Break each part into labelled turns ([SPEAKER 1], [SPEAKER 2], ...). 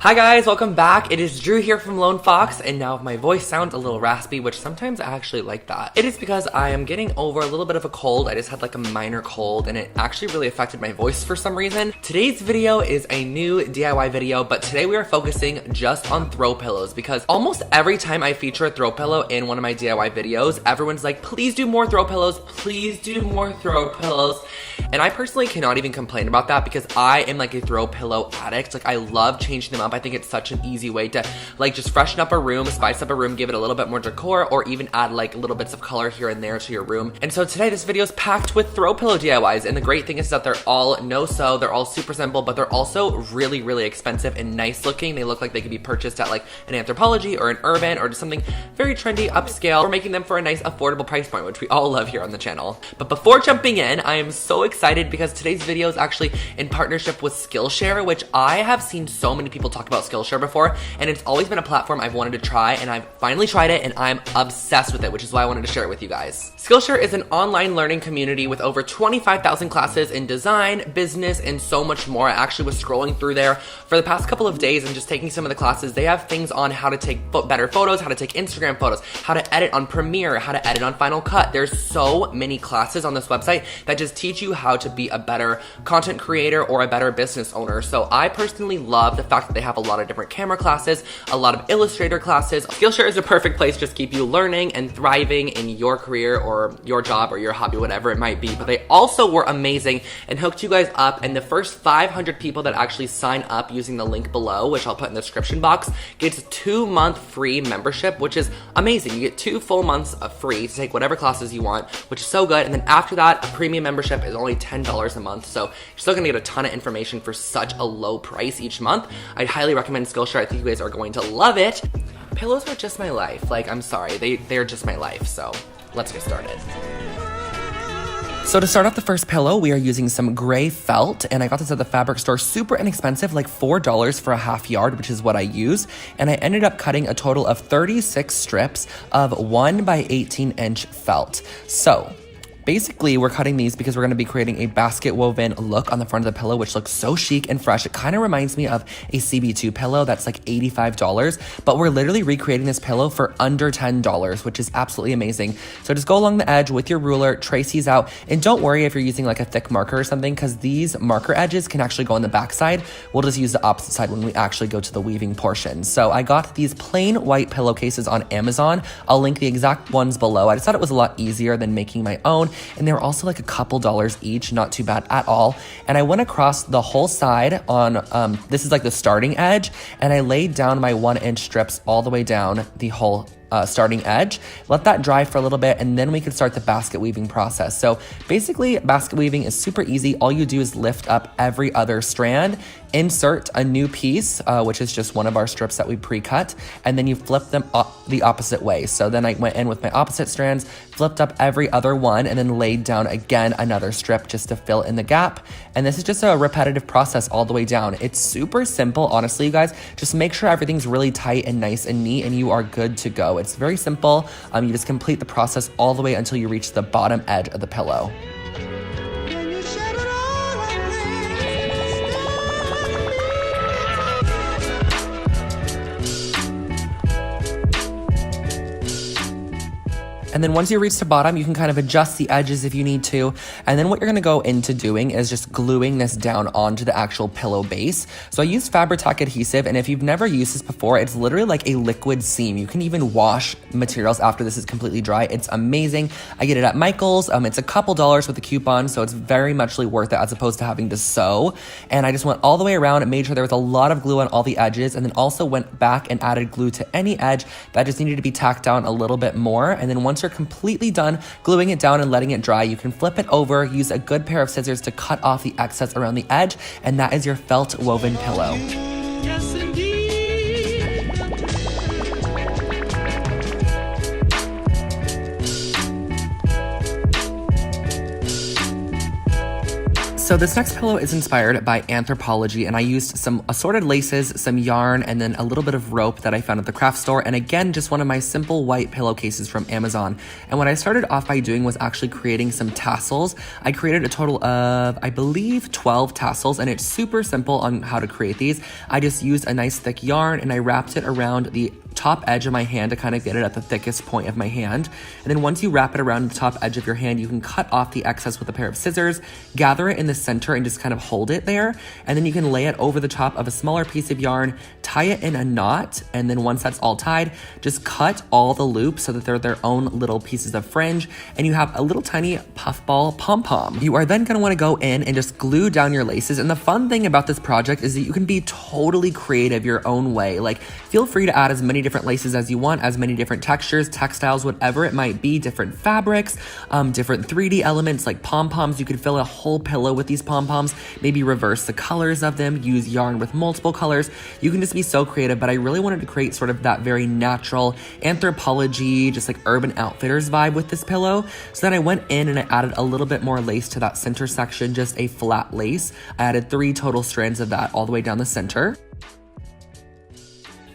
[SPEAKER 1] Hi guys, welcome back. It is Drew here from Lone Fox, and now if my voice sounds a little raspy, which sometimes I actually like that, it is because I am getting over a little bit of a cold. I just had like a minor cold and it actually really affected my voice for some reason. Today's video is a new DIY video, but today we are focusing just on throw pillows because almost every time I feature a throw pillow in one of my DIY videos, everyone's like, please do more throw pillows, please do more throw pillows. And I personally cannot even complain about that because I am like a throw pillow addict. Like I love changing them up. I think it's such an easy way to like just freshen up a room, spice up a room, give it a little bit more decor, or even add like little bits of color here and there to your room. And so today this video is packed with throw pillow DIYs. And the great thing is that they're all no-sew, they're all super simple, but they're also really, really expensive and nice looking. They look like they could be purchased at like an Anthropologie or an Urban or just something very trendy, upscale. We're making them for a nice affordable price point, which we all love here on the channel. But before jumping in, I am so excited because today's video is actually in partnership with Skillshare, which I have seen so many people talk about Skillshare before, and it's always been a platform I've wanted to try, and I've finally tried it and I'm obsessed with it, which is why I wanted to share it with you guys. Skillshare is an online learning community with over 25,000 classes in design, business, and so much more. I actually was scrolling through there for the past couple of days and just taking some of the classes. They have things on how to take better photos, how to take Instagram photos, how to edit on Premiere, how to edit on Final Cut. There's so many classes on this website that just teach you how to be a better content creator or a better business owner. So I personally love the fact that they have a lot of different camera classes, a lot of Illustrator classes. Skillshare is a perfect place to just keep you learning and thriving in your career or your job or your hobby, whatever it might be. But they also were amazing and hooked you guys up, and the first 500 people that actually sign up using the link below, which I'll put in the description box, gets a 2-month free membership, which is amazing. You get 2 full months of free to take whatever classes you want, which is so good. And then after that, a premium membership is only $10 a month. So you're still gonna get a ton of information for such a low price each month. I'd highly recommend Skillshare. I think you guys are going to love it. Pillows are just my life. Like, I'm sorry, they're just my life. So let's get started. So to start off the first pillow, we are using some gray felt, and I got this at the fabric store, super inexpensive, like $4 for a half yard, which is what I use. And I ended up cutting a total of 36 strips of 1 by 18 inch felt. So basically, we're cutting these because we're going to be creating a basket woven look on the front of the pillow, which looks so chic and fresh. It kind of reminds me of a CB2 pillow that's like $85, but we're literally recreating this pillow for under $10, which is absolutely amazing. So just go along the edge with your ruler, trace these out, and don't worry if you're using like a thick marker or something, because these marker edges can actually go on the back side. We'll just use the opposite side when we actually go to the weaving portion. So I got these plain white pillowcases on Amazon. I'll link the exact ones below. I just thought it was a lot easier than making my own. And they were also like a couple dollars each, not too bad at all. And I went across the whole side on, this is like the starting edge, and I laid down my 1-inch strips all the way down the whole starting edge. Let that dry for a little bit, and then we can start the basket weaving process. So basically, basket weaving is super easy. All you do is lift up every other strand, insert a new piece, which is just one of our strips that we pre-cut, and then you flip them the opposite way. So then I went in with my opposite strands, flipped up every other one, and then laid down again another strip just to fill in the gap. And this is just a repetitive process all the way down. It's super simple, honestly, you guys. Just make sure everything's really tight and nice and neat, and you are good to go. It's very simple. You just complete the process all the way until you reach the bottom edge of the pillow. And then once you reach the bottom, you can kind of adjust the edges if you need to. And then what you're gonna go into doing is just gluing this down onto the actual pillow base. So I used Fabri-Tac adhesive, and if you've never used this before, it's literally like a liquid seam. You can even wash materials after this is completely dry. It's amazing. I get it at Michael's. It's a couple dollars with a coupon, so it's very muchly worth it as opposed to having to sew. And I just went all the way around and made sure there was a lot of glue on all the edges, and then also went back and added glue to any edge that just needed to be tacked down a little bit more. And then once you're completely done gluing it down and letting it dry, you can flip it over, use a good pair of scissors to cut off the excess around the edge, and that is your felt woven pillow. Yes, indeed. So this next pillow is inspired by anthropology, and I used some assorted laces, some yarn, and then a little bit of rope that I found at the craft store, and again, just one of my simple white pillowcases from Amazon. And what I started off by doing was actually creating some tassels. I created a total of, I believe, 12 tassels, and it's super simple on how to create these. I just used a nice thick yarn, and I wrapped it around the top edge of my hand to kind of get it at the thickest point of my hand. And then once you wrap it around the top edge of your hand, you can cut off the excess with a pair of scissors, gather it in the center and just kind of hold it there. And then you can lay it over the top of a smaller piece of yarn, tie it in a knot. And then once that's all tied, just cut all the loops so that they're their own little pieces of fringe. And you have a little tiny puffball pom-pom. You are then gonna wanna go in and just glue down your laces. And the fun thing about this project is that you can be totally creative your own way. Like, feel free to add as many different laces as you want, as many different textures, textiles, whatever it might be, different fabrics, different 3D elements like pom-poms. You could fill a whole pillow with these pom-poms, maybe reverse the colors of them, use yarn with multiple colors. You can just be so creative, but I really wanted to create sort of that very natural anthropology, just like Urban Outfitters vibe with this pillow. So then I went in and I added a little bit more lace to that center section, just a flat lace. I added 3 total strands of that all the way down the center.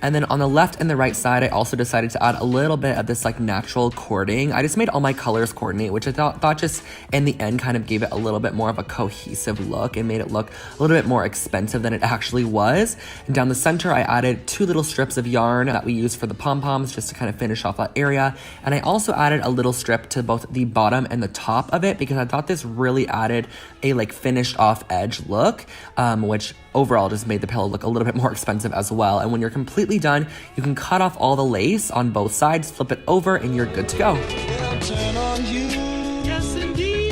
[SPEAKER 1] And then on the left and the right side, I also decided to add a little bit of this like natural cording. I just made all my colors coordinate, which I thought just in the end kind of gave it a little bit more of a cohesive look and made it look a little bit more expensive than it actually was. And down the center, I added 2 little strips of yarn that we use for the pom-poms just to kind of finish off that area. And I also added a little strip to both the bottom and the top of it because I thought this really added a like finished off edge look, which overall just made the pillow look a little bit more expensive as well. And when you're completely done, you can cut off all the lace on both sides, flip it over, and you're good to go. Turn on you. Yes, indeed.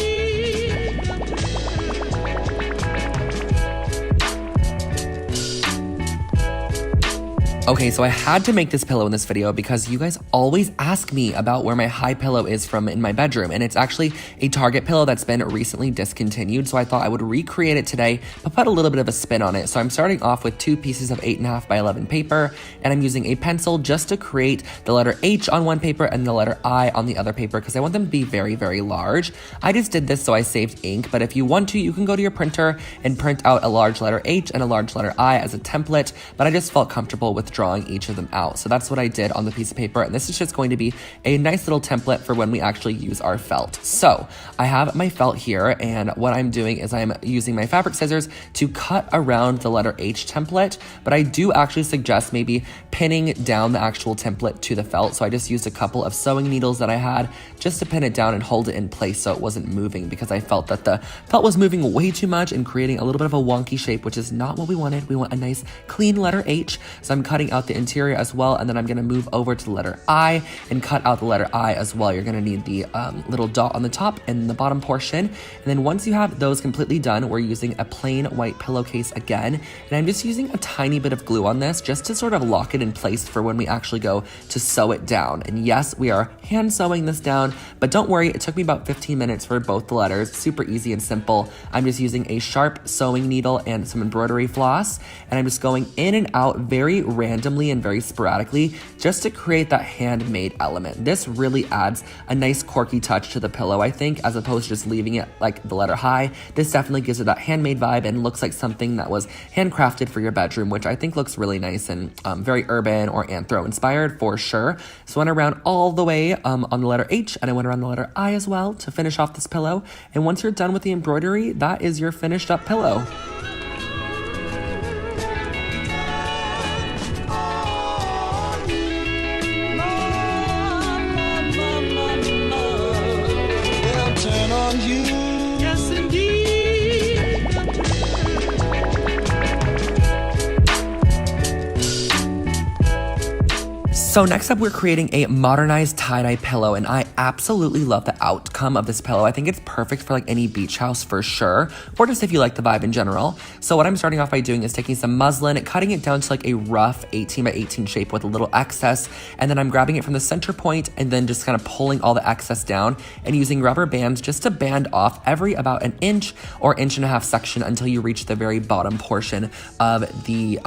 [SPEAKER 1] Okay, so I had to make this pillow in this video because you guys always ask me about where my high pillow is from in my bedroom, and it's actually a Target pillow that's been recently discontinued, so I thought I would recreate it today, but put a little bit of a spin on it. So I'm starting off with 2 pieces of 8.5 by 11 paper, and I'm using a pencil just to create the letter H on one paper and the letter I on the other paper because I want them to be very, very large. I just did this so I saved ink, but if you want to, you can go to your printer and print out a large letter H and a large letter I as a template, but I just felt comfortable with drawing each of them out. So that's what I did on the piece of paper, and this is just going to be a nice little template for when we actually use our felt. So I have my felt here, and what I'm doing is I'm using my fabric scissors to cut around the letter H template, but I do actually suggest maybe pinning down the actual template to the felt. So I just used a couple of sewing needles that I had just to pin it down and hold it in place so it wasn't moving because I felt that the felt was moving way too much and creating a little bit of a wonky shape, which is not what we wanted. We want a nice clean letter H. So I'm cutting out the interior as well, and then I'm gonna move over to the letter I and cut out the letter I as well. You're gonna need the little dot on the top and the bottom portion. And then once you have those completely done, we're using a plain white pillowcase again, and I'm just using a tiny bit of glue on this just to sort of lock it in place for when we actually go to sew it down. And yes, we are hand sewing this down, but don't worry, it took me about 15 minutes for both the letters. Super easy and simple. I'm just using a sharp sewing needle and some embroidery floss, and I'm just going in and out very randomly and very sporadically just to create that handmade element. This really adds a nice quirky touch to the pillow, I think, as opposed to just leaving it like the letter high. This definitely gives it that handmade vibe and looks like something that was handcrafted for your bedroom, which I think looks really nice and very urban or anthro inspired for sure. So I went around all the way on the letter H, and I went around the letter I as well to finish off this pillow. And once you're done with the embroidery, that is your finished up pillow. Turn on you. Yes, indeed. So next up, we're creating a modernized tie-dye pillow, and I absolutely love the outcome of this pillow. I think it's perfect for like any beach house for sure, or just if you like the vibe in general. So what I'm starting off by doing is taking some muslin, cutting it down to like a rough 18 by 18 shape with a little excess, and then I'm grabbing it from the center point and then just kind of pulling all the excess down and using rubber bands just to band off every about an inch or inch and a half section until you reach the very bottom portion of the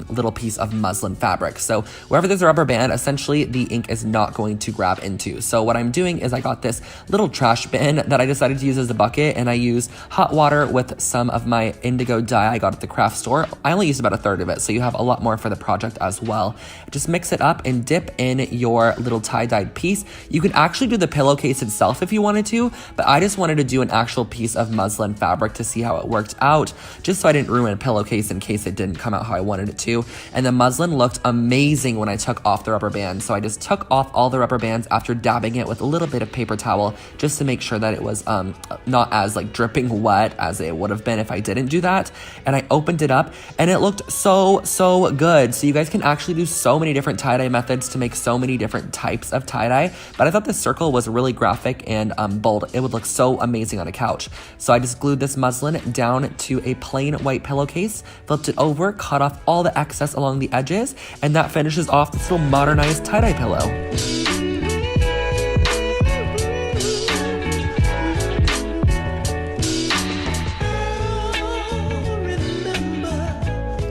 [SPEAKER 1] little piece of muslin fabric. So wherever there's a rubber band, essentially the ink is not going to grab into. So what I'm doing doing is I got this little trash bin that I decided to use as a bucket, and I use hot water with some of my indigo dye I got at the craft store. I only used about a third of it, so you have a lot more for the project as well. Just mix it up and dip in your little tie-dyed piece. You could actually do the pillowcase itself if you wanted to, but I just wanted to do an actual piece of muslin fabric to see how it worked out, just so I didn't ruin a pillowcase in case it didn't come out how I wanted it to. And the muslin looked amazing when I took off the rubber band, so I just took off all the rubber bands after dabbing it with a little bit of paper towel just to make sure that it was not as like dripping wet as it would have been if I didn't do that. And I opened it up and it looked so good. So you guys can actually do so many different tie-dye methods to make so many different types of tie-dye, but I thought this circle was really graphic and bold. It would look so amazing on a couch. So I just glued this muslin down to a plain white pillowcase, flipped it over, cut off all the excess along the edges, and that finishes off this little modernized tie-dye pillow.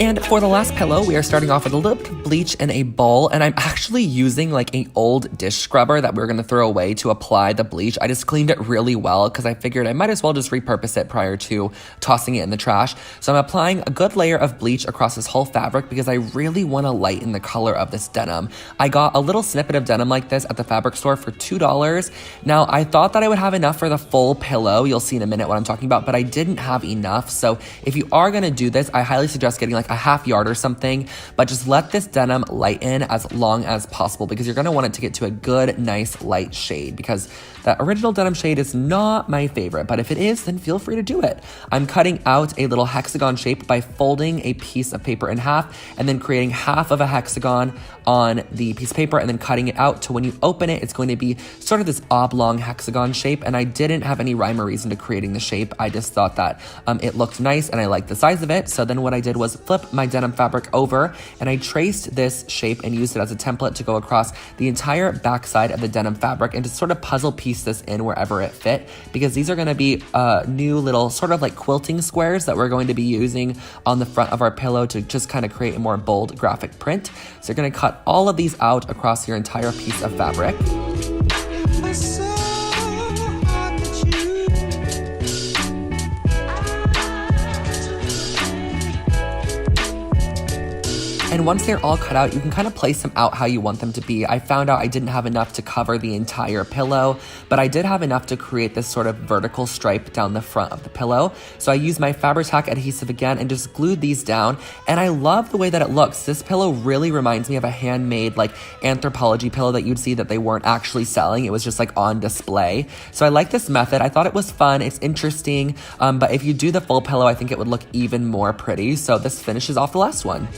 [SPEAKER 1] And for the last pillow, we are starting off with a little bit of bleach in a bowl, and I'm actually using like an old dish scrubber that we're gonna throw away to apply the bleach. I just cleaned it really well because I figured I might as well just repurpose it prior to tossing it in the trash. So I'm applying a good layer of bleach across this whole fabric because I really wanna lighten the color of this denim. I got a little snippet of denim like this at the fabric store for $2. Now, I thought that I would have enough for the full pillow. You'll see in a minute what I'm talking about, but I didn't have enough. So if you are gonna do this, I highly suggest getting like a half yard or something, but just let this denim lighten as long as possible because you're gonna want it to get to a good, nice light shade, because that original denim shade is not my favorite, but if it is, then feel free to do it. I'm cutting out a little hexagon shape by folding a piece of paper in half and then creating half of a hexagon on the piece of paper and then cutting it out to when you open it, it's going to be sort of this oblong hexagon shape. And I didn't have any rhyme or reason to creating the shape. I just thought that it looked nice and I liked the size of it. So then what I did was flip my denim fabric over and I traced this shape and used it as a template to go across the entire backside of the denim fabric and to sort of puzzle piece this in wherever it fit, because these are going to be new little sort of like quilting squares that we're going to be using on the front of our pillow to just kind of create a more bold graphic print. So you're going to cut all of these out across your entire piece of fabric. And once they're all cut out, you can kind of place them out how you want them to be. I found out I didn't have enough to cover the entire pillow, but I did have enough to create this sort of vertical stripe down the front of the pillow. So I used my Fabri-Tac adhesive again and just glued these down. And I love the way that it looks. This pillow really reminds me of a handmade like Anthropologie pillow that you'd see that they weren't actually selling. It was just like on display. So I like this method. I thought it was fun. It's interesting. But if you do the full pillow, I think it would look even more pretty. So this finishes off the last one.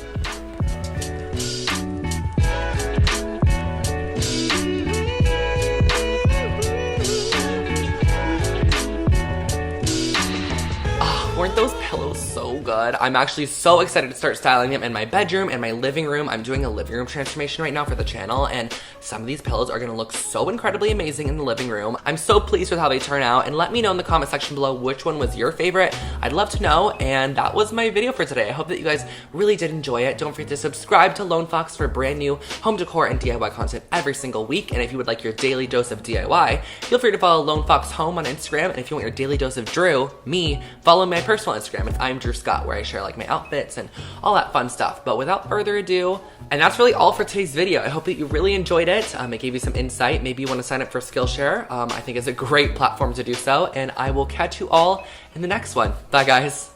[SPEAKER 1] Weren't those pillows so good? I'm actually so excited to start styling them in my bedroom and my living room. I'm doing a living room transformation right now for the channel, and some of these pillows are gonna look so incredibly amazing in the living room. I'm so pleased with how they turn out, and let me know in the comment section below which one was your favorite. I'd love to know, and that was my video for today. I hope that you guys really did enjoy it. Don't forget to subscribe to Lone Fox for brand new home decor and DIY content every single week, and if you would like your daily dose of DIY, feel free to follow Lone Fox Home on Instagram, and if you want your daily dose of Drew, me, follow my personal Instagram. It's I'm Drew Scott, where I share like my outfits and all that fun stuff. But without further ado, and that's really all for today's video. I hope that you really enjoyed it. It gave you some insight. Maybe you want to sign up for Skillshare. I think it's a great platform to do so, and I will catch you all in the next one. Bye, guys.